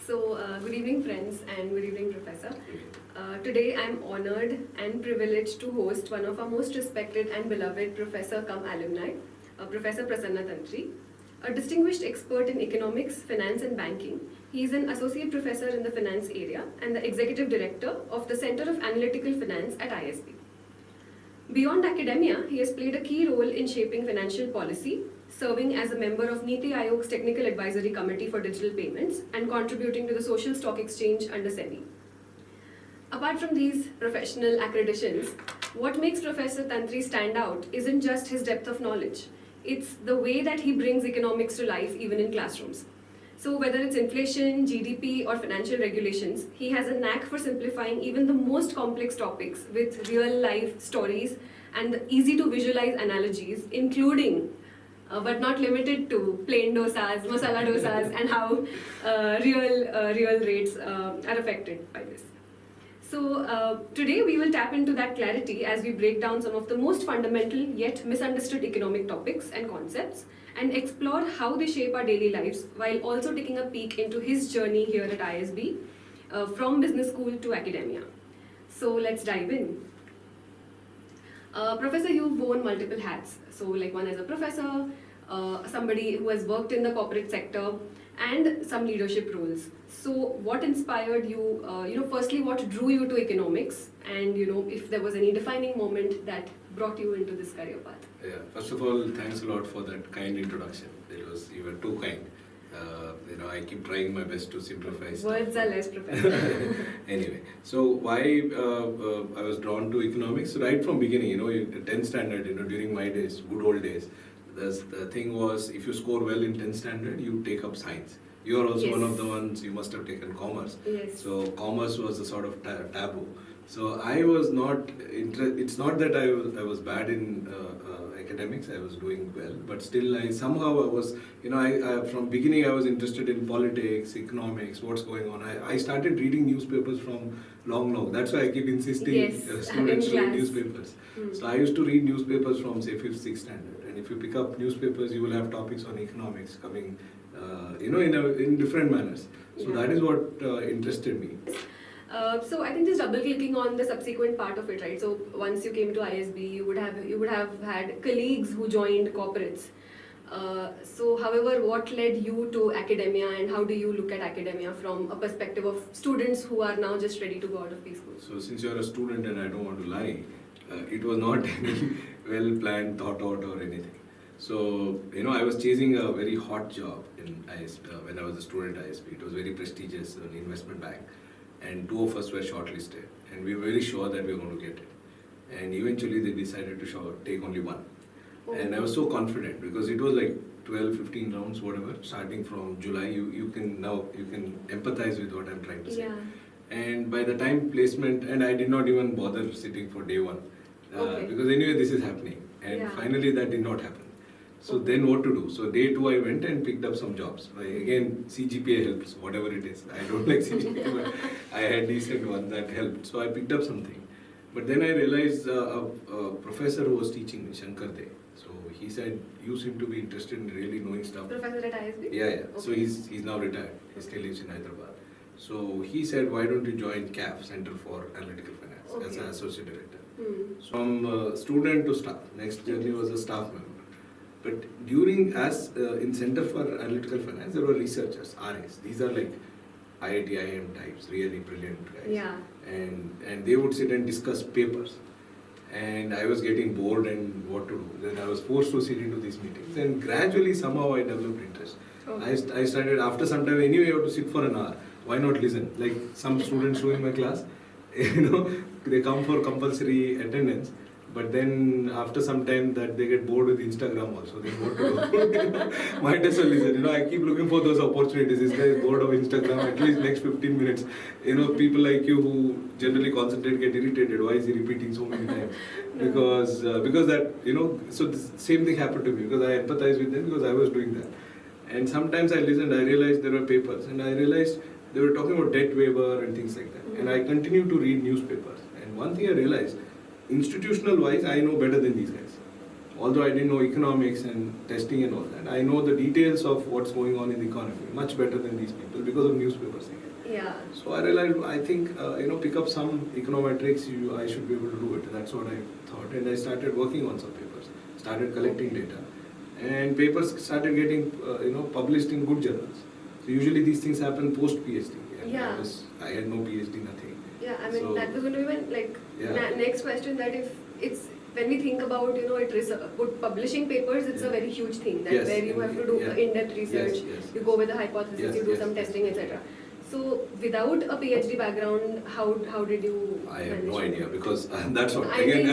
Good evening, friends, and good evening, Professor. Today, I'm honored and privileged to host one of our most respected and beloved Professor cum alumni, Professor Prasanna Tantri, a distinguished expert in economics, finance, and banking. He is an associate professor in the finance area and the executive director of the Center of Analytical Finance at ISB. Beyond academia, he has played a key role in shaping financial policy, serving as a member of Niti Aayog's Technical Advisory Committee for Digital Payments and contributing to the Social Stock Exchange under SEBI. Apart from these professional accreditations, what makes Professor Tantri stand out isn't just his depth of knowledge, it's the way that he brings economics to life even in classrooms. So whether it's inflation, GDP, or financial regulations, he has a knack for simplifying even the most complex topics with real-life stories and easy to visualize analogies, including but not limited to plain dosas, masala dosas, and how real rates are affected by this. So today we will tap into that clarity as we break down some of the most fundamental yet misunderstood economic topics and concepts and explore how they shape our daily lives while also taking a peek into his journey here at ISB from business school to academia. So let's dive in. Professor, you've worn multiple hats. So like one as a professor, somebody who has worked in the corporate sector, and some leadership roles. So what inspired you, firstly what drew you to economics, and if there was any defining moment that brought you into this career path? Yeah, first of all, thanks a lot for that kind introduction. You were too kind. I keep trying my best to simplify stuff. Words are less, Professor. Anyway, so why I was drawn to economics? Right from beginning, 10th standard, during my days, good old days, the thing was, if you score well in 10th standard, you take up science. You are also one of the ones, you must have taken commerce. Yes. So commerce was a sort of taboo. So I was not it's not that I was bad in academics. I was doing well, but still I was, from beginning I was interested in politics, economics, what's going on. I started reading newspapers from long. That's why I keep insisting students to read newspapers. So I used to read newspapers from say 5th, 6th standard, and if you pick up newspapers, you will have topics on economics coming, in different manners. So that is what interested me. So I think just double clicking on the subsequent part of it, right? So once you came to ISB, you would have had colleagues who joined corporates. However, what led you to academia, and how do you look at academia from a perspective of students who are now just ready to go out of school? So since you're a student, and I don't want to lie, it was not any well planned, thought out or anything. So, I was chasing a very hot job in ISB when I was a student at ISB. It was very prestigious, an investment bank. And 2 of us were shortlisted, and we were very sure that we were going to get it. And eventually they decided to take only 1. And I was so confident because it was like 12, 15 rounds, whatever, starting from July. You can empathize with what I'm trying to say. Yeah. And by the time placement, and I did not even bother sitting for day 1 because anyway this is happening. And finally that did not happen. So then what to do? So day 2 I went and picked up some jobs. Again, CGPA helps, whatever it is. I don't like CGPA, but I had decent one that helped. So I picked up something. But then I realized a professor who was teaching me, Shankar De. So he said, you seem to be interested in really knowing stuff. Professor at ISB? Yeah. Okay. So he's now retired. He still lives in Hyderabad. So he said, why don't you join CAF, Center for Analytical Finance, as an associate director. So from student to staff. Next journey was a staff member. But in Center for Analytical Finance, there were researchers, RAs. These are like IIT, IIM types, really brilliant guys. Yeah. And they would sit and discuss papers. And I was getting bored and what to do. Then I was forced to sit into these meetings. And gradually, somehow I developed interest. I started, after some time, anyway, you have to sit for an hour. Why not listen? Like some students do in my class, they come for compulsory attendance. But then after some time that they get bored with Instagram also, then what to do? Might as well listen. I keep looking for those opportunities. This guy is bored of Instagram, at least next 15 minutes. People like you who generally concentrate get irritated. Why is he repeating so many times? Because that, so the same thing happened to me because I empathized with them because I was doing that. And sometimes I listened, I realized there were papers and I realized they were talking about debt waiver and things like that. And I continued to read newspapers. And one thing I realized, institutional wise, I know better than these guys. although I didn't know economics and testing and all that, I know the details of what's going on in the economy much better than these people because of newspapers again. Yeah. So I realized, I think, pick up some econometrics, I should be able to do it. That's what I thought. And I started working on some papers, started collecting data. And papers started getting, published in good journals. So usually these things happen post-PhD. Yeah. I had no PhD, nothing. Yeah, I mean, So, that was going to be my next question, that if it's, when we think about, publishing papers, it's a very huge thing, that where you have to do in-depth research, you go with a hypothesis, you do some testing, etc. So, without a PhD background, how did you I have manage no to- idea, because that's what, I mean,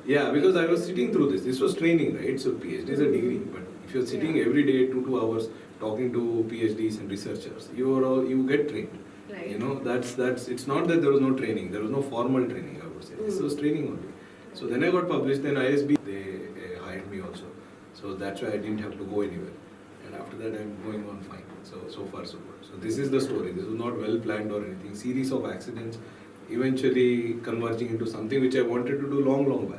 yeah, because I was sitting through this. This was training, right? So PhD is a degree, but if you're sitting every day 2 hours talking to PhDs and researchers, you get trained. Right. That's it's not that there was no training. There was no formal training, I would say. This was training only. So then I got published. Then ISB they hired me also. So that's why I didn't have to go anywhere. And after that, I'm going on fine. So far so good. So this is the story. This was not well planned or anything. Series of accidents, eventually converging into something which I wanted to do long back.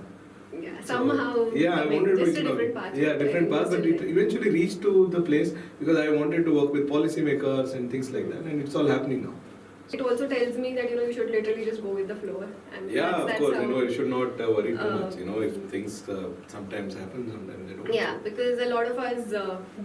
Yeah, somehow. I wanted to just a do different path. different path, but it eventually reached to the place because I wanted to work with policymakers and things like that, and it's all happening now. It also tells me that you should literally just go with the flow. And Yeah, that's of course. how, You should not worry too much. If things sometimes happen, sometimes they don't. Yeah, because a lot of us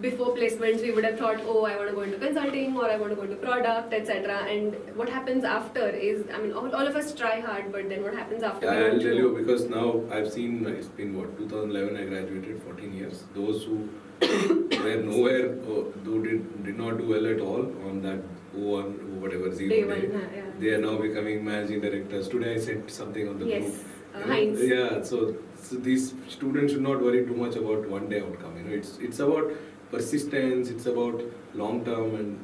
before placements we would have thought, oh, I want to go into consulting or I want to go into product, etc. And what happens after is, I mean, all of us try hard, but then what happens after? Yeah, I'll tell you, because now I've seen, it's been 2011 I graduated, 14 years. Those who were nowhere, who did not do well at all on that O1, whatever, zero day, they are now becoming managing directors. Today I said something on the group. Heinz. Yeah, so these students should not worry too much about one day outcome. It's about persistence, it's about long term, and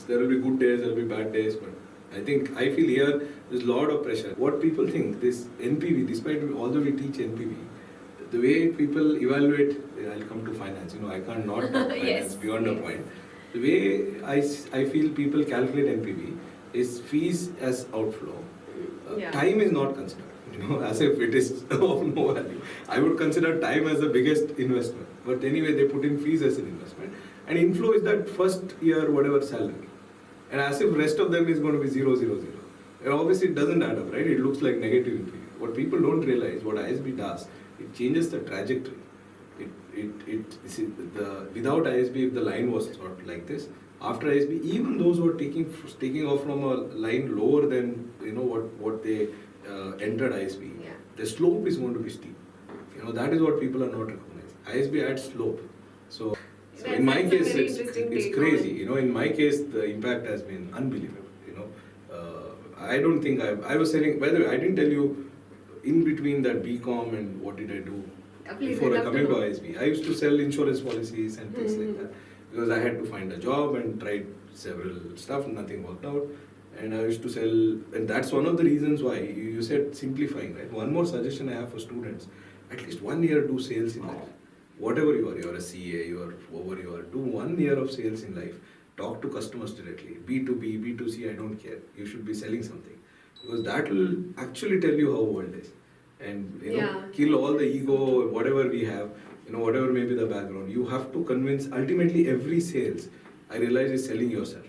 there will be good days, there will be bad days, but I feel here there's a lot of pressure. What people think, this NPV, despite although we teach NPV, the way people evaluate, I'll come to finance, I can't not talk finance beyond a point. The way I feel people calculate NPV is fees as outflow. Time is not considered, as if it is of no value. I would consider time as the biggest investment. But anyway, they put in fees as an investment. And inflow is that first year, whatever salary. And as if rest of them is going to be 0, 0, 0. And obviously it doesn't add up, right? It looks like negative NPV. What people don't realize, what ISB does, it changes the trajectory. Without ISB, if the line was sort like this, after ISB, even those who are taking off from a line lower than what they entered ISB, the slope is going to be steep. That is what people are not recognizing. ISB adds slope. So in my case, it's crazy. In my case, the impact has been unbelievable. I don't think I was selling. By the way, I didn't tell you in between that BCom and what did I do before I coming to ISB. I used to sell insurance policies and things like that because I had to find a job and tried several stuff. Nothing worked out. And I used to sell, and that's one of the reasons why you said simplifying, right? One more suggestion I have for students: at least 1 year do sales in life. Whatever you are a CA, you are, do 1 year of sales in life. Talk to customers directly. B2B, B2C, I don't care. You should be selling something because that will actually tell you how world is, and kill all the ego, whatever we have, whatever may be the background. You have to convince. Ultimately, every sales, I realize, is selling yourself.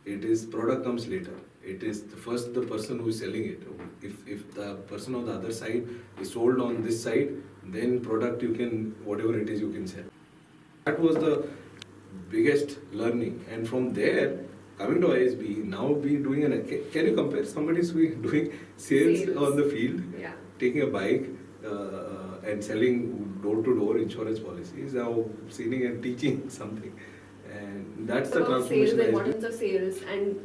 It is product comes later. It is first the person who is selling it. If the person on the other side is sold on this side, then product you can, whatever it is you can sell. That was the biggest learning. And from there, coming to ISB, now we doing can you compare somebody who's doing sales on the field, taking a bike and selling door-to-door insurance policies, now sitting and teaching something. And that's the transformation. Sales, the importance of sales, and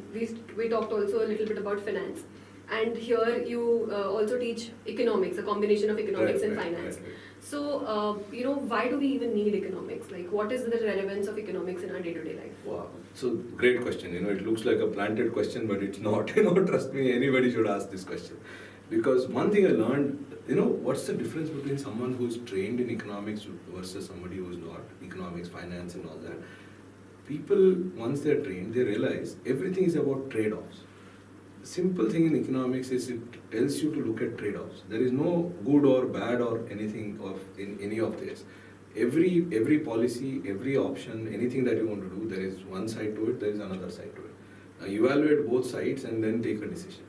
we talked also a little bit about finance. And here you also teach economics, a combination of economics and finance. Right. So, why do we even need economics? Like, what is the relevance of economics in our day-to-day life? Wow. So, great question. It looks like a planted question, but it's not. Trust me, anybody should ask this question. Because one thing I learned, what's the difference between someone who's trained in economics versus somebody who's not, economics, finance and all that. People, once they're trained, they realize everything is about trade-offs. simple thing in economics is it tells you to look at trade-offs. There is no good or bad or anything of in any of this. Every policy, every option, anything that you want to do, there is one side to it, there is another side to it. Now evaluate both sides and then take a decision.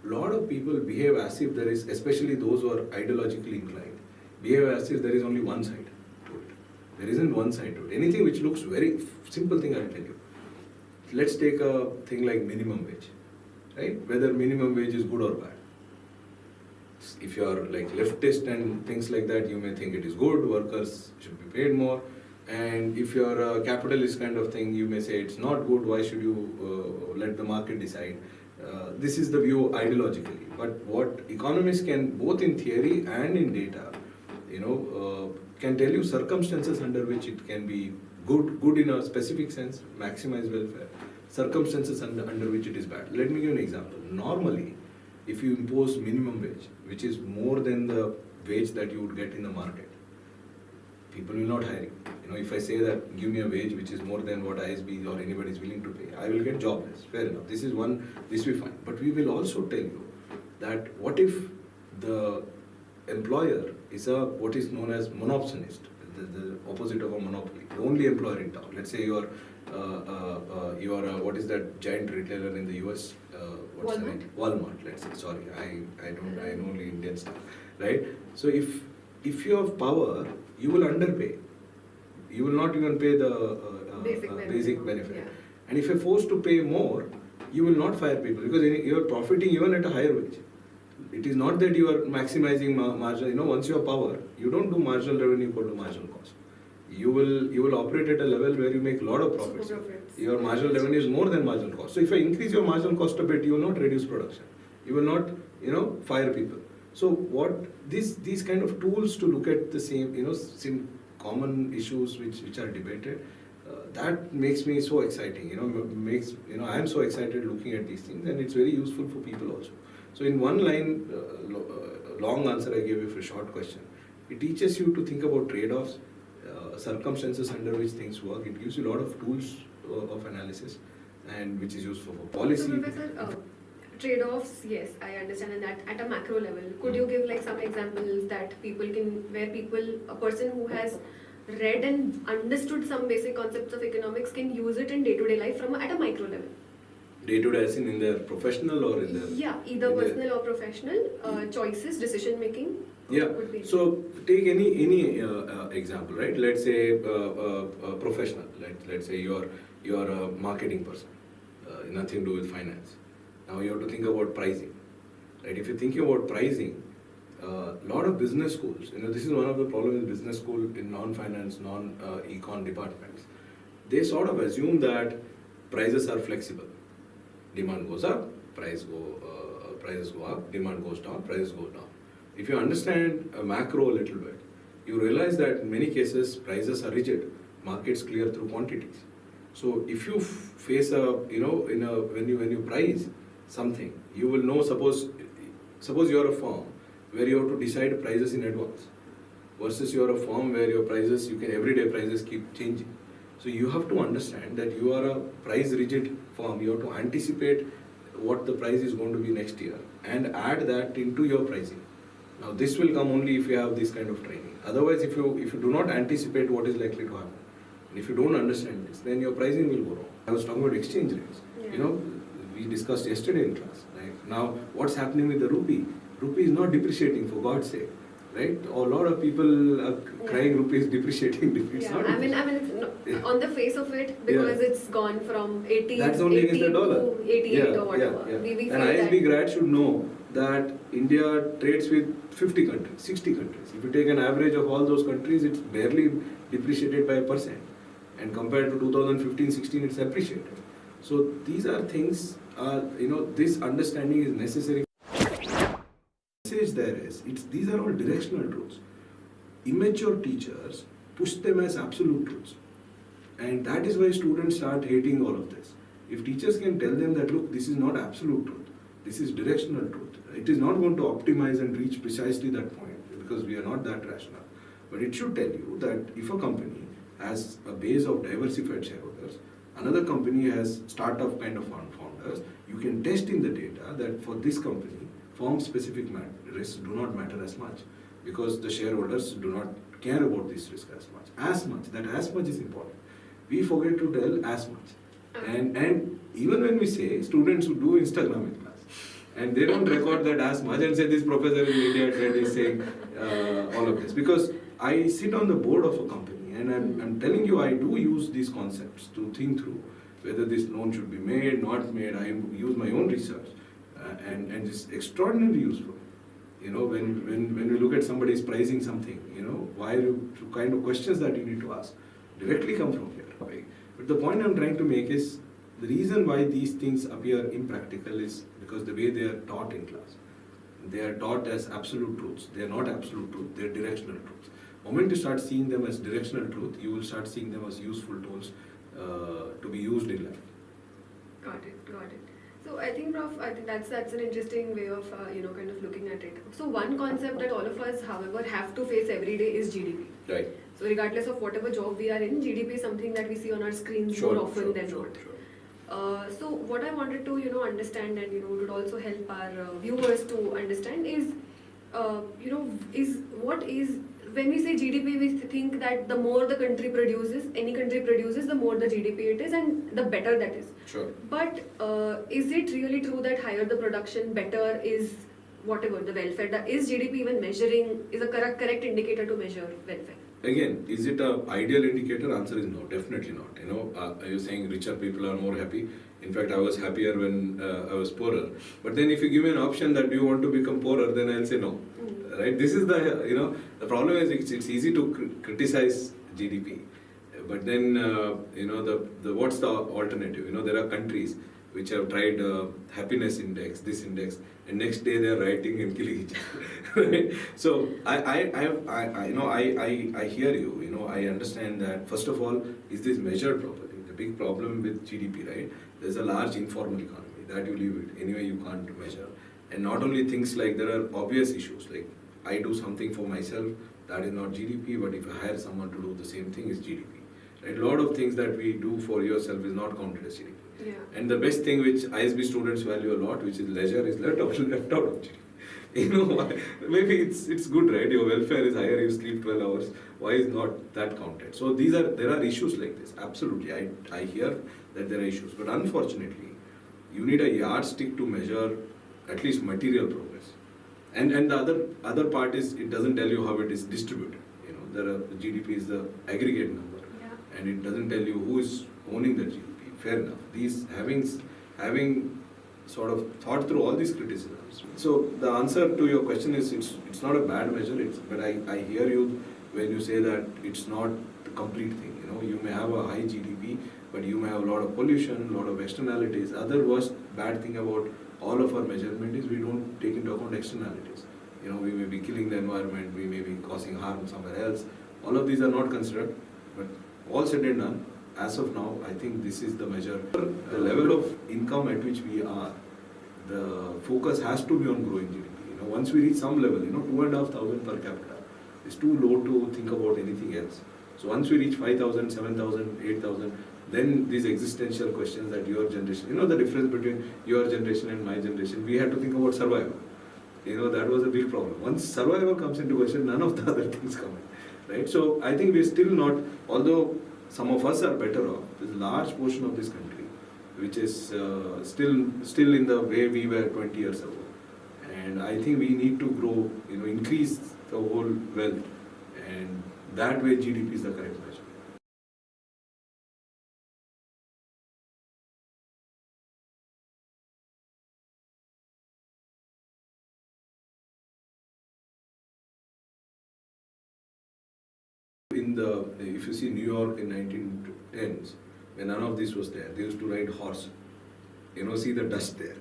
A lot of people behave as if there is, especially those who are ideologically inclined, behave as if there is only one side to it. There isn't one side to it. Anything which looks very simple thing, I'll tell you. Let's take a thing like minimum wage, right? Whether minimum wage is good or bad. If you are like leftist and things like that, you may think it is good, workers should be paid more. And if you are a capitalist kind of thing, you may say it's not good, why should you let the market decide? This is the view ideologically. But what economists can, both in theory and in data, can tell you circumstances under which it can be good in a specific sense, maximize welfare, circumstances under which it is bad. Let me give you an example. Normally, if you impose minimum wage, which is more than the wage that you would get in the market, people will not hire you. If I say that give me a wage which is more than what ISB or anybody is willing to pay, I will get jobless. Fair enough. This we find. But we will also tell you that what if the employer is what is known as monopsonist, the opposite of a monopoly, the only employer in town. Let's say you are what is that giant retailer in the US? What's the name? Walmart. Let's say. Sorry, I know only Indian stuff, right? So if you have power, you will underpay. You will not even pay the basic benefit. Yeah. And if you're forced to pay more, you will not fire people because you are profiting even at a higher wage. It is not that you are maximizing marginal. Once you have power, you don't do marginal revenue equal to marginal cost. You will operate at a level where you make a lot of profits. Your marginal revenue is more than marginal cost. So if I increase your marginal cost a bit, you will not reduce production. You will not, fire people. So what these kind of tools to look at the same common issues which are debated, that makes me so exciting. I am so excited looking at these things, and it's very useful for people also. So in one line, long answer I gave you for a short question. It teaches you to think about trade-offs, circumstances under which things work. It gives you a lot of tools of analysis, and which is useful for policy. So, Professor, trade-offs, yes, I understand, and that at a macro level. Could you give like some examples that a person who has read and understood some basic concepts of economics can use it in day-to-day life at a micro level? Day-to-day as in their professional or in their... Yeah, either personal or professional, choices, decision-making. Yeah, so take any example, right? Let's say professional, let's say you're a marketing person, nothing to do with finance. Now you have to think about pricing, right? If you're thinking about pricing, a lot of business schools, this is one of the problems in business school in non-finance, non-econ departments. They sort of assume that prices are flexible. Demand goes up, prices go up, demand goes down, prices go down. If you understand a macro a little bit, you realize that in many cases prices are rigid, markets clear through quantities. So if you face when you price something, you will know, suppose you are a firm where you have to decide prices in advance versus you are a firm where your prices, everyday prices keep changing. So you have to understand that you are a price rigid firm. You have to anticipate what the price is going to be next year and add that into your pricing. Now this will come only if you have this kind of training. Otherwise, if you do not anticipate what is likely to happen, and if you don't understand this, then your pricing will go wrong. I was talking about exchange rates. Yeah. We discussed yesterday in class. Right? Now, what's happening with the rupee? Rupee is not depreciating, for God's sake. Right? A lot of people are crying rupee is depreciating. It's not. I mean, it's on the face of it, because it's gone from 80. That's only against the dollar. To 88 or whatever. Yeah. And ISB grad should know that India trades with 50 countries, 60 countries. If you take an average of all those countries, it's barely depreciated by 1%. And compared to 2015-16, it's appreciated. So these are things, this understanding is necessary. These are all directional truths. Immature teachers push them as absolute truths. And that is why students start hating all of this. If teachers can tell them that, look, this is not absolute truth, this is directional truth. It is not going to optimize and reach precisely that point because we are not that rational. But it should tell you that if a company has a base of diversified shareholders, Another company has startup kind of founders. You can test in the data that for this company, firm-specific risks do not matter as much because the shareholders do not care about this risk as much. That as much is important. We forget to tell as much. And even when we say students who do Instagram in class, and they don't record that as much and say this professor in India is saying all of this. Because I sit on the board of a company and I'm telling you I do use these concepts to think through whether this loan should be made, not made. I use my own research and it's extraordinarily useful. When we look at somebody's pricing something, why kind of questions that you need to ask directly come from here. Right? But the point I'm trying to make is the reason why these things appear impractical is because the way they are taught in class. They are taught as absolute truths. They are not absolute truth, they are directional truths. The moment you start seeing them as directional truth, you will start seeing them as useful tools to be used in life. Got it. So I think, Prof, that's an interesting way of kind of looking at it. So one concept that all of us, however, have to face every day is GDP. Right. So regardless of whatever job we are in, GDP is something that we see on our screens more often than not. So what I wanted to understand and would also help our viewers to understand is when we say GDP, we think that the more the country produces, any country produces, the more the GDP it is and the better that is. Sure. But is it really true that higher the production, better is whatever the welfare? Is GDP even measuring, is a correct indicator to measure welfare? Again, is it an ideal indicator? Answer is no, definitely not. Are you saying richer people are more happy? In fact, I was happier when I was poorer. But then if you give me an option that you want to become poorer, then I'll say no. Right? This is the problem is it's easy to criticize GDP. But then, what's the alternative? There are countries which have tried happiness index, this index, and next day they are rioting and killing each other. Right? So I hear you. I understand that. First of all, is this measured properly? The big problem with GDP, right? There's a large informal economy that you leave it anyway you can't measure. And not only things like there are obvious issues like I do something for myself that is not GDP, but if I hire someone to do the same thing is GDP. Right? A lot of things that we do for yourself is not counted as GDP. Yeah. And the best thing which ISB students value a lot, which is leisure, is left out of GDP. Maybe it's good, right? Your welfare is higher, you sleep 12 hours. Why is not that counted? So there are issues like this. Absolutely, I hear that there are issues, but unfortunately, you need a yardstick to measure at least material progress. And the other part is it doesn't tell you how it is distributed. The GDP is the aggregate number, and it doesn't tell you who is owning the GDP. Fair enough. These having sort of thought through all these criticisms. So the answer to your question is it's not a bad measure. But I hear you when you say that it's not the complete thing. You may have a high GDP, but you may have a lot of pollution, a lot of externalities. Other worst bad thing about all of our measurement is we don't take into account externalities. We may be killing the environment, we may be causing harm somewhere else. All of these are not considered, but all said and done, as of now, I think this is the measure. The level of income at which we are, the focus has to be on growing GDP. Once we reach some level, 2,500 per capita is too low to think about anything else. So once we reach 5,000, 7,000, 8,000, then these existential questions that your generation, the difference between your generation and my generation, we had to think about survival. That was a big problem. Once survival comes into question, none of the other things come in. Right? So I think we're still not, although some of us are better off, there's a large portion of this country which is still in the way we were 20 years ago. And I think we need to grow, increase the whole wealth, and that way GDP is the correct measure. If you see New York in 1910s, when none of this was there, they used to ride horse. See the dust there,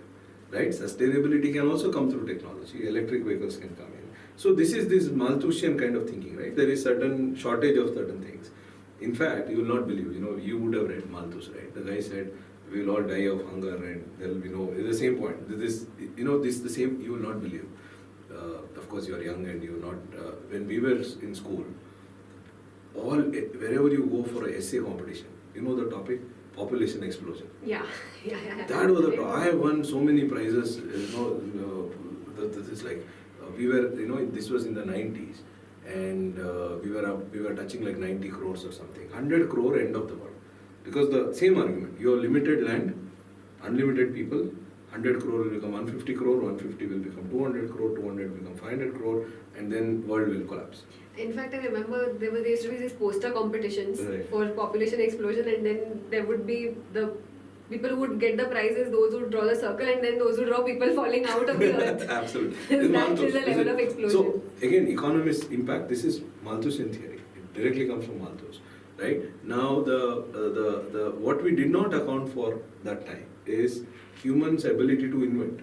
right? Sustainability can also come through technology. Electric vehicles can come in. So this is this Malthusian kind of thinking, right? There is certain shortage of certain things. In fact, you will not believe. You would have read Malthus, right? The guy said, "We will all die of hunger, and there will be no." It's the same point. This is the same. You will not believe. Of course, you are young and you are not. When we were in school, wherever you go for an essay competition, the topic, population explosion. Yeah. That was the problem. I won so many prizes. This is like we were. This was in the 90s, and we were touching like 90 crores or something. 100 crore end of the world, because the same argument. You have limited land, unlimited people. 100 crore will become 150 crore. 150 will become 200 crore. 200 will become 500 crore, and then world will collapse. In fact, I remember there used to be these poster competitions for population explosion, and then there would be the people who would get the prizes, those who would draw the circle, and then those who draw people falling out of the earth. Absolutely. That is the level of explosion. So again, economists' impact. This is Malthusian theory. It directly comes from Malthus, right? Now the what we did not account for that time is humans' ability to invent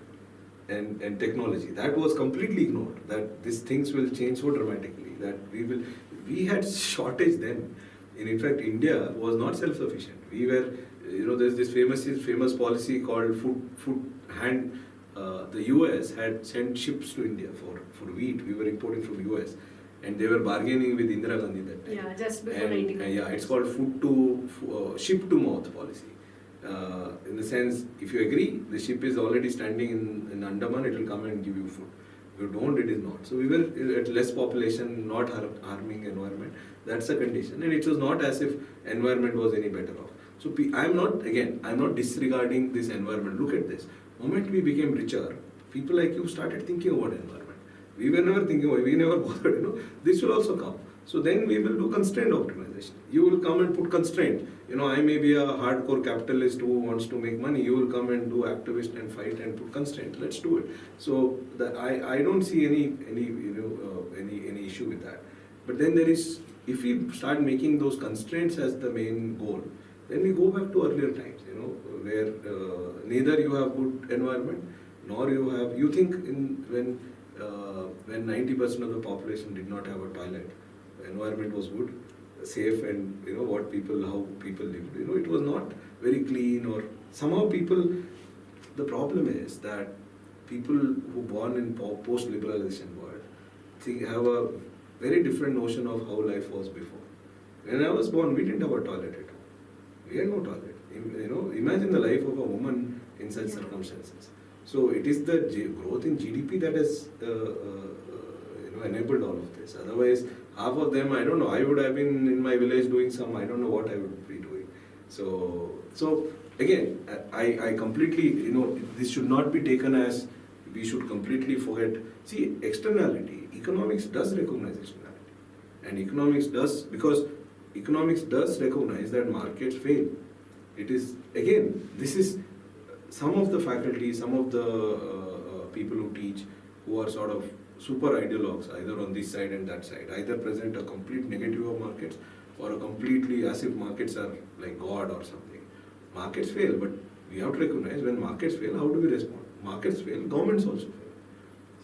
and technology. That was completely ignored. That these things will change so dramatically that we had shortage then. In fact, India was not self-sufficient. We were, there's this famous policy called the US had sent ships to India for wheat. We were importing from US, and they were bargaining with Indira Gandhi that time. Yeah, just before 1990. Yeah, it's called ship to mouth policy. In the sense, if you agree, the ship is already standing in Andaman, it will come and give you food. If you don't, it is not. So we were at less population, not harming environment. That's the condition, and it was not as if environment was any better off. So I'm not disregarding this environment. Look at this. Moment we became richer, people like you started thinking about environment. We were never thinking about it. We never bothered. This will also come. So then we will do constraint optimization. You will come and put constraint. I may be a hardcore capitalist who wants to make money. You will come and do activist and fight and put constraint. Let's do it. So I don't see any issue with that. But then there is, if we start making those constraints as the main goal, then we go back to earlier times. Where neither you have good environment, nor you think when 90% of the population did not have a toilet, the environment was good, safe, and how people lived. It was not very clean, or somehow the problem is that people who born in post-liberalization world have a very different notion of how life was before. When I was born, we didn't have a toilet at home. We had no toilet. Imagine the life of a woman in such circumstances. So it is the growth in GDP that has enabled all of this. Otherwise, half of them, I don't know. I would have been in my village doing I don't know what I would be doing. So again, I completely, this should not be taken as we should completely forget. See, externality, economics does recognize externality, and economics does recognize that markets fail. It is, again, this is some of the faculty, some of the people who teach, who are sort of super ideologues, either on this side and that side, either present a complete negative of markets or a completely as if markets are like God or something. Markets fail, but we have to recognize when markets fail, how do we respond? Markets fail, governments also fail.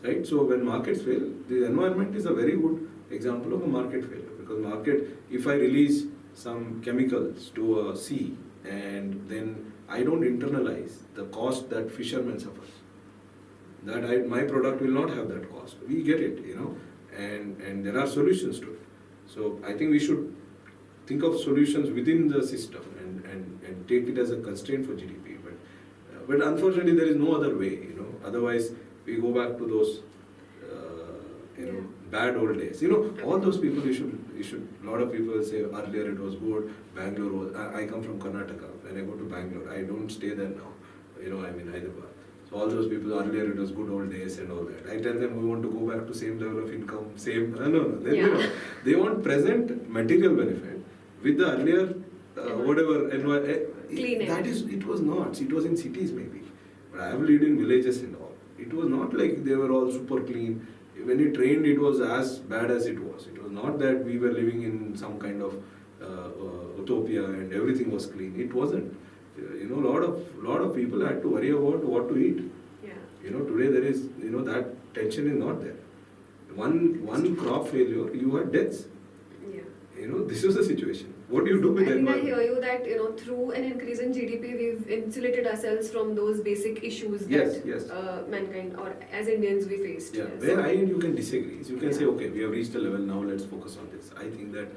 Right? So when markets fail, the environment is a very good example of a market failure, because if I release some chemicals to a sea and then I don't internalize the cost that fishermen suffers, my product will not have that cost. We get it, and there are solutions to it. So I think we should think of solutions within the system and take it as a constraint for GDP. But unfortunately, there is no other way, Otherwise, we go back to those, bad old days. All those people, a lot of people say earlier it was good, Bangalore was, I come from Karnataka. When I go to Bangalore, I don't stay there now. I'm in Hyderabad. So all those people, earlier it was good old days and all that. I tell them we want to go back to same level of income, no. They want present material benefit with the earlier, whatever, clean air. It was not. It was in cities maybe. But I have lived in villages and all. It was not like they were all super clean. When it rained, it was as bad as it was. It was not that we were living in some kind of utopia and everything was clean. It wasn't. Lot of people had to worry about what to eat. Yeah. Today there is, that tension is not there. One crop failure, you had deaths. Yeah. This is the situation. What do you do with that? I hear you that through an increase in GDP, we've insulated ourselves from those basic issues that mankind or as Indians we faced. Yeah. Where I and you can disagree. So you can say, okay, we have reached a level, now let's focus on this. I think that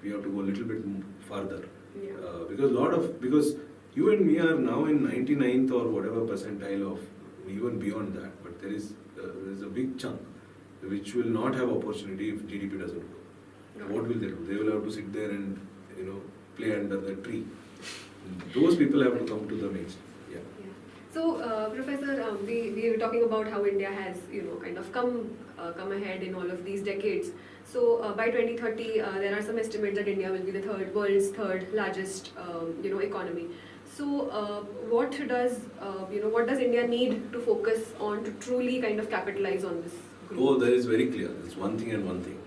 we have to go a little bit farther. Yeah. Because You and me are now in 99th or whatever percentile of, even beyond that, but there's a big chunk which will not have opportunity if GDP doesn't grow. Okay. What will they do? They will have to sit there and, play under the tree. Those people have to come to the mainstream. Yeah. Yeah. So, Professor, we were talking about how India has, kind of come ahead in all of these decades. So, by 2030, there are some estimates that India will be the world's third largest, economy. So, what does India need to focus on to truly kind of capitalize on this growth? Oh, that is very clear. It's one thing and one thing.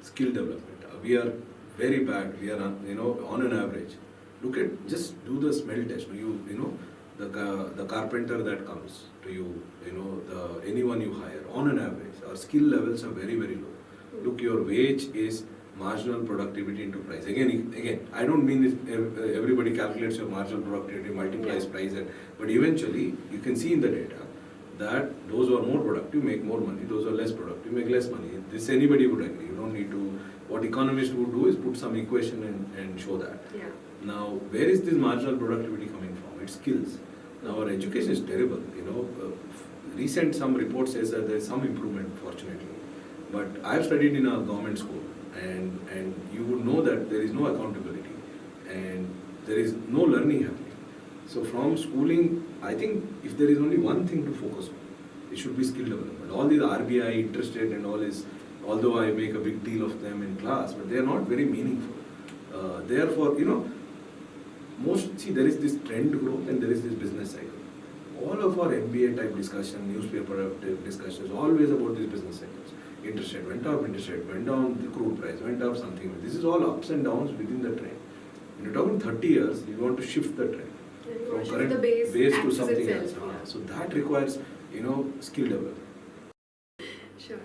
Skill development. We are very bad. We are, on an average. Look at, just do the smell test. The carpenter that comes to you, anyone you hire, on an average, our skill levels are very, very low. Look, your wage is marginal productivity into price. Again, I don't mean this, everybody calculates your marginal productivity, multiplies price, but eventually you can see in the data that those who are more productive make more money, those who are less productive make less money. This anybody would agree. You don't need to, what economists would do is put some equation and show that. Yeah. Now, where is this marginal productivity coming from? It's skills. Now, our education is terrible. Some report says that there is some improvement, fortunately. But I've studied in a government school, and you would know that there is no accountability and there is no learning happening. So from schooling, I think if there is only one thing to focus on, it should be skill development. All these RBI, interest rate and all is, although I make a big deal of them in class, but they are not very meaningful. Therefore, there is this trend growth and there is this business cycle. All of our MBA type discussion, newspaper type discussions, always about these business cycles. Interest rate went up, interest rate went down, the crude price went up, something. This is all ups and downs within the trend. When you're talking 30 years, you want to shift the trend from current the base to something itself, else. yeah. So that requires, skill development. Sure.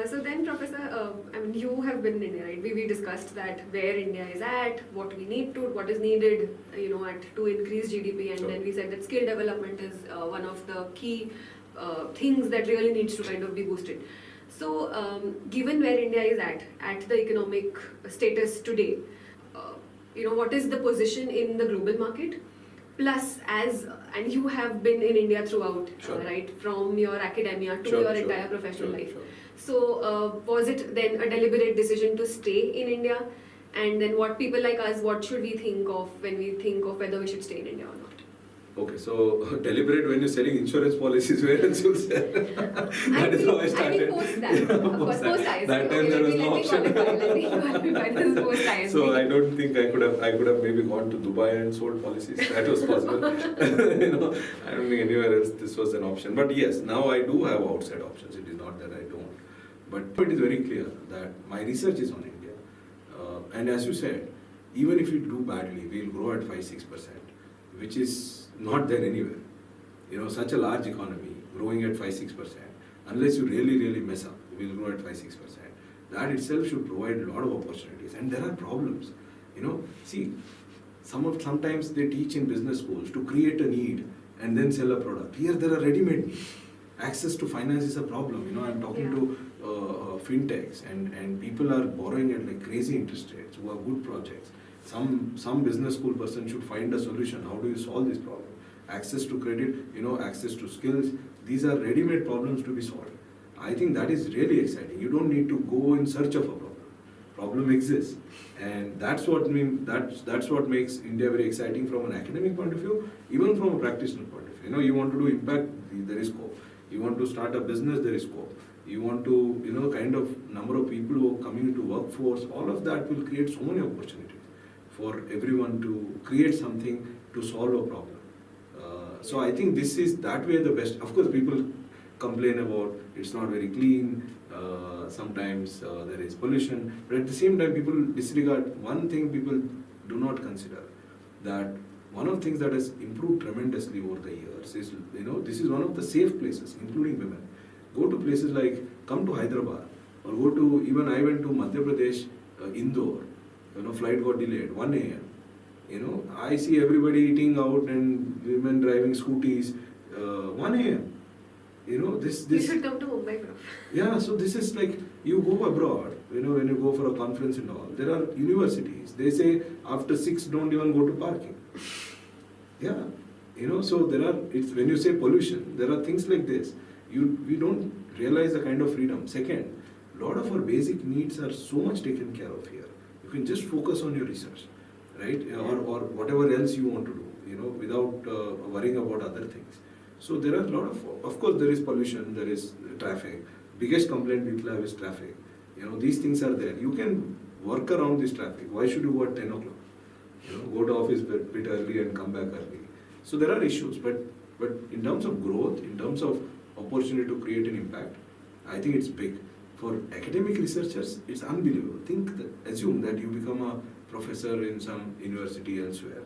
So then, Professor, you have been in India, right? We discussed that where India is at, what is needed, to increase GDP, and Sure. then we said that skill development is one of the key things that really needs to kind of be boosted. So, given where India is at the economic status today, what is the position in the global market? Plus, and you have been in India throughout, Sure. right, from your academia to Sure, your sure, entire professional sure, life. sure. So, was it then a deliberate decision to stay in India? And then, what people like us, what should we think of when we think of whether we should stay in India or not? Okay, so deliberate when you're selling insurance policies, where else you'll sell? That is how I started. I think post that, of course, post ISB. That time there was no option. Let me qualify, this is post ISB. So I don't think I could have maybe gone to Dubai and sold policies. That was possible. I don't think anywhere else this was an option. But yes, now I do have outside options. It is not that I don't. But it is very clear that my research is on India. And as you said, even if we do badly, we'll grow at 5-6%, which is not there anywhere. Such a large economy growing at 5-6%, unless you really, really mess up, we'll grow at 5-6%. That itself should provide a lot of opportunities. And there are problems. Sometimes they teach in business schools to create a need and then sell a product. Here there are ready-made needs. Access to finance is a problem. I'm talking to fintechs and people are borrowing at like crazy interest rates who have good projects. Some business school person should find a solution. How do you solve this problem? Access to credit, access to skills. These are ready-made problems to be solved. I think that is really exciting. You don't need to go in search of a problem. Problem exists, and that's what makes India very exciting from an academic point of view, even from a practitioner point of view. You want to do impact, there is scope. You want to start a business, there is scope. You want to, kind of number of people who are coming into workforce. All of that will create so many opportunities for everyone to create something to solve a problem. So I think this is that way the best. Of course, people complain about it's not very clean, sometimes there is pollution, but at the same time people disregard one thing people do not consider, that one of the things that has improved tremendously over the years is, this is one of the safe places, including women. Go to places like, come to Hyderabad, or go to, even I went to Madhya Pradesh, Indore, flight got delayed, 1 a.m. I see everybody eating out and women driving scooties, 1 a.m. This. You should come to Mumbai, Prof. Yeah, so this is like, you go abroad, when you go for a conference and all, there are universities, they say after 6 don't even go to parking. Yeah, so when you say pollution, there are things like this. We don't realize the kind of freedom. Second, a lot of our basic needs are so much taken care of here. You can just focus on your research, right? Or whatever else you want to do, without worrying about other things. So there are a lot of course, there is pollution, there is traffic. Biggest complaint people have is traffic. These things are there. You can work around this traffic. Why should you go at 10 o'clock? Go to office a bit early and come back early. So there are issues, but in terms of growth, in terms of opportunity to create an impact, I think it's big. For academic researchers, it's unbelievable. Assume that you become a professor in some university elsewhere.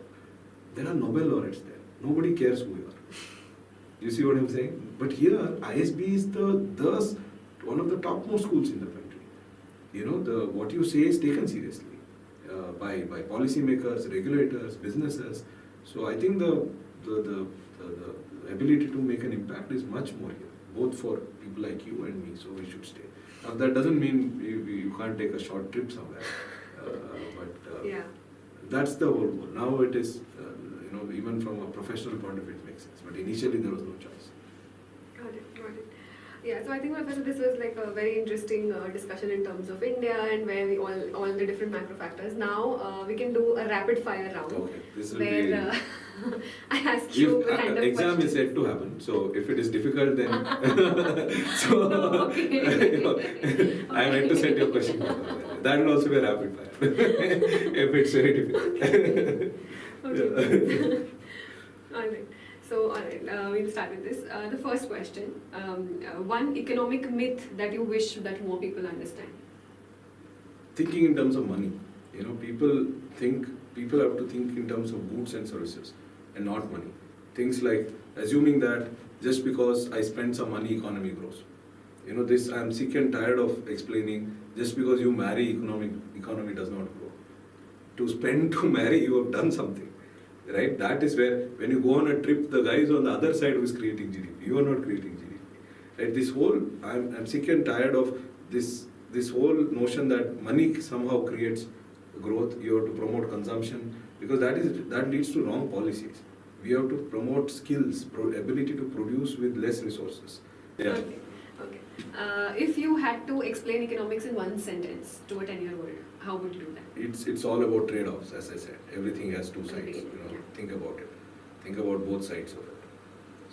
There are Nobel laureates there. Nobody cares who you are. You see what I'm saying? But here, ISB is one of the topmost schools in the country. What you say is taken seriously by policymakers, regulators, businesses. So I think the ability to make an impact is much more here, both for people like you and me. So we should stay. Now that doesn't mean you can't take a short trip somewhere, but yeah. That's the whole goal. Now it is, even from a professional point of view, it makes sense. But initially there was no choice. Got it. Yeah, so I think, Professor, this was like a very interesting discussion in terms of India and where we all the different macro factors. Now we can do a rapid fire round. Okay, this will where be. I ask you a kind of exam question. is yet to happen, so if it is difficult, then Okay. I meant to set your question. That will also be a rapid fire if it's very difficult. Okay. All right. So, we'll start with this. The first question: one economic myth that you wish that more people understand. Thinking in terms of money, people have to think in terms of goods and services and not money. Things like assuming that just because I spend some money, economy grows. This I'm sick and tired of explaining. Just because you marry, economy does not grow. To spend to marry, you have done something. Right? That is where, when you go on a trip, the guy is on the other side who is creating GDP. You are not creating GDP. Right? This whole, I'm sick and tired of this whole notion that money somehow creates growth. You have to promote consumption, because that leads to wrong policies. We have to promote skills, ability to produce with less resources. Yeah. Okay. If you had to explain economics in one sentence to a 10-year-old, how would you do that? It's all about trade-offs, as I said. Everything has two sides. Yeah. Think about it. Think about both sides of it.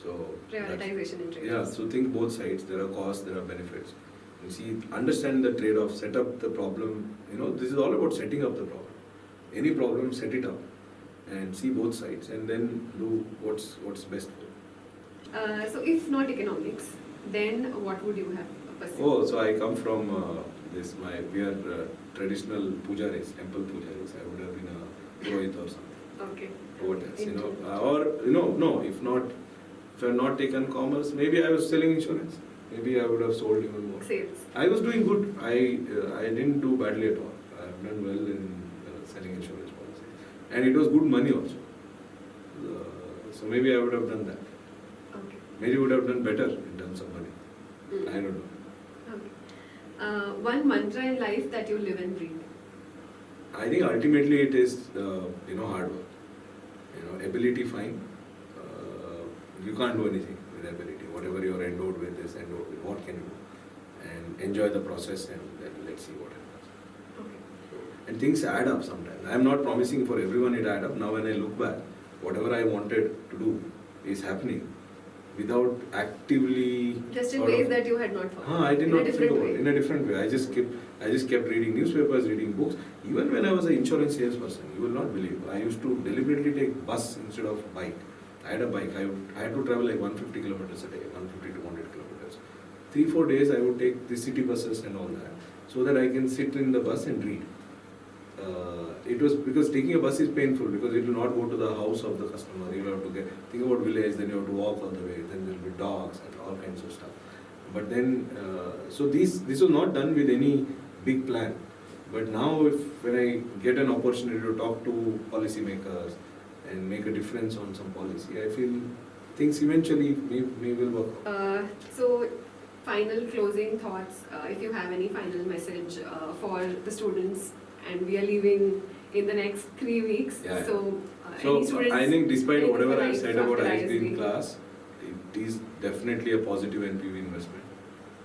So prioritization and trade-offs. Yeah. So think both sides. There are costs, there are benefits. You see, understand the trade-off. Set up the problem. This is all about setting up the problem. Any problem, set it up, and see both sides, and then do what's best for you. So if not economics, then what would you have pursued? Oh, so I come from we are traditional pujaris, temple pujaris. I would have been a purohit or something. Okay. What else, no, if I had not taken commerce, maybe I was selling insurance. Maybe I would have sold even more. Sales. I was doing good. I didn't do badly at all. I have done well in selling insurance policy. And it was good money also. So maybe I would have done that. Okay. Maybe would have done better in terms of money. Mm. I don't know. Okay. One mantra in life that you live and breathe. I think ultimately it is hard work. Ability fine. You can't do anything with ability. Whatever you're endowed with is endowed with. What can you do? And enjoy the process, and then let's see what happens. Okay. And things add up sometimes. I'm not promising for everyone it add up. Now when I look back, whatever I wanted to do is happening without actively. Just in ways that you had not thought. I did not think about way. it. In a different way. I just kept reading newspapers, reading books. Even when I was an insurance salesperson, you will not believe, I used to deliberately take bus instead of bike. I had a bike. I had to travel like 150 kilometers a day, 150 to 200 kilometers. 3-4 days I would take the city buses and all that, so that I can sit in the bus and read. It was because taking a bus is painful, because it will not go to the house of the customer. You have to think about village, then you have to walk all the way, then there will be dogs and all kinds of stuff. But then, so this was not done with any big plan. But now when I get an opportunity to talk to policymakers and make a difference on some policy, I feel things eventually may will work out. So, final closing thoughts, if you have any final message for the students, and we are leaving in the next 3 weeks. Yeah. So, So any students, I think despite anything whatever for I've life said about after ISB in ISB? class, it is definitely a positive NPV investment.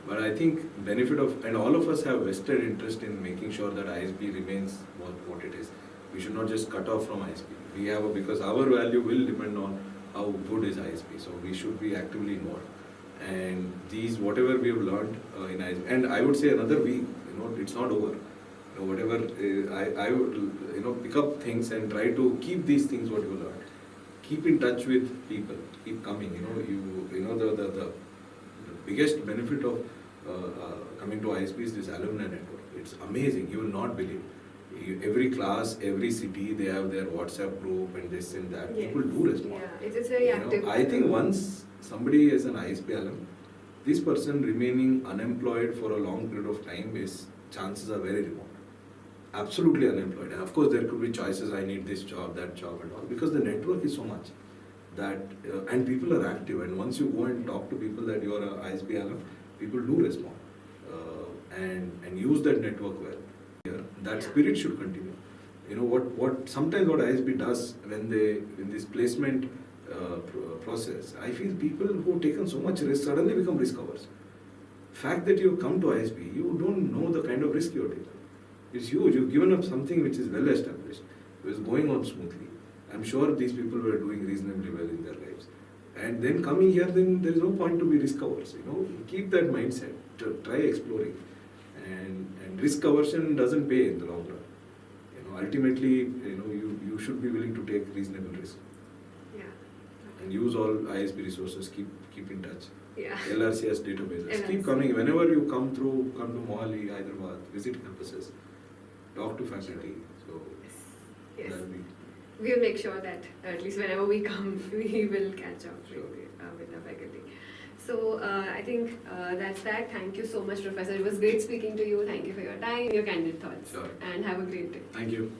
But I think benefit of, and all of us have vested interest in making sure that ISB remains what it is. We should not just cut off from ISB. We have a, because our value will depend on how good is ISB. So we should be actively involved. And these, whatever we have learned in ISB, and I would say another week, it's not over. Whatever, I would, pick up things and try to keep these things what you learned. Keep in touch with people. Keep coming. The biggest benefit of coming to ISB is this alumni network. It's amazing. You will not believe. Every class, every city, they have their WhatsApp group and this and that. Yes. People do respond. Yeah, it's very active. I think once somebody is an ISB alum, this person remaining unemployed for a long period of time is, chances are very remote. Absolutely unemployed. And of course, there could be choices. I need this job, that job, and all, because the network is so much that and people are active. And once you go and talk to people that you are a ISB alum, people do respond and use that network well. That spirit should continue. What sometimes what ISB does when this placement process, I feel people who have taken so much risk suddenly become risk averse. Fact that you have come to ISB, you don't know the kind of risk you have taken. It's huge. You've given up something which is well established. It was going on smoothly. I'm sure these people were doing reasonably well in their lives. And then coming here, then there is no point to be risk averse. Keep that mindset. Try exploring. And risk aversion doesn't pay in the long run. Ultimately, you should be willing to take reasonable risk. Yeah. And use all ISB resources. Keep in touch. Yeah. LRCS databases. LRCS. Keep coming. Whenever you come to Mohali, Hyderabad, visit campuses, talk to faculty. So Yes. that'll be. We'll make sure that at least whenever we come, we will catch up Sure. with the faculty. So I think that's that. Thank you so much, Professor. It was great speaking to you. Thank you for your time, your candid thoughts. Sure. And have a great day. Thank you.